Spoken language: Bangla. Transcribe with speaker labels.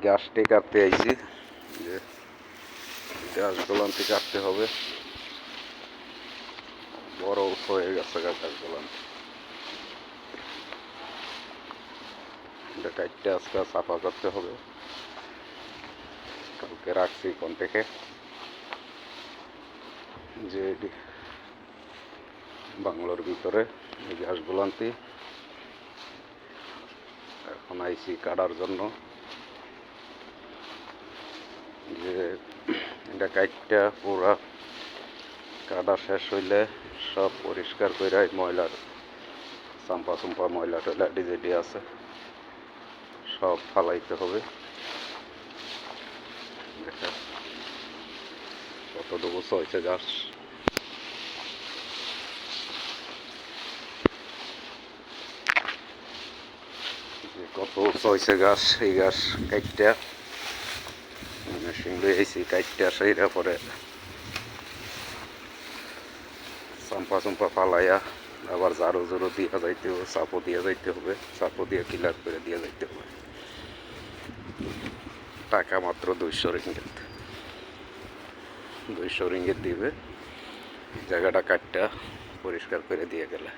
Speaker 1: গাছটি কাটতে আইছি, যে গাছগুলানটি কাটতে হবে, বড় হয়ে গেছে গাছগুলান। এটা কাটতে আজকে সাফা করতে হবে। কালকে রাখছি কোন থেকে যে বাংলোর ভিতরে এই গাছগুলানটি এখন আইছি কাটার জন্য। যে এটা কাটটা পুরা কাটা শেষ হইলে সব পরিষ্কার করে ময়লার চাম্পা চুম্পা ময়লা টয়লা যেটি আছে সব ফালাইতে হবে। দেখা কতটুকু হয়েছে গাছ, কত হয়েছে গাছ। এই গাছ কাটটা মেশিন লয়ে আইছি, কাটটা সেইরা পরে চাম্পা চুম্পা ফালাইয়া আবার ঝাড়ু ঝুড়ো দিয়া যাইতে হবে, চাপো দিয়া যাইতে হবে, চাপো দিয়ে ক্লিয়ার করে দিয়া যাইতে হবে। টাকা মাত্র 200 রিঙ্গিত, 200 রিঙ্গিত দিবে জায়গাটা কাটটা পরিষ্কার করে দিয়ে গেলে।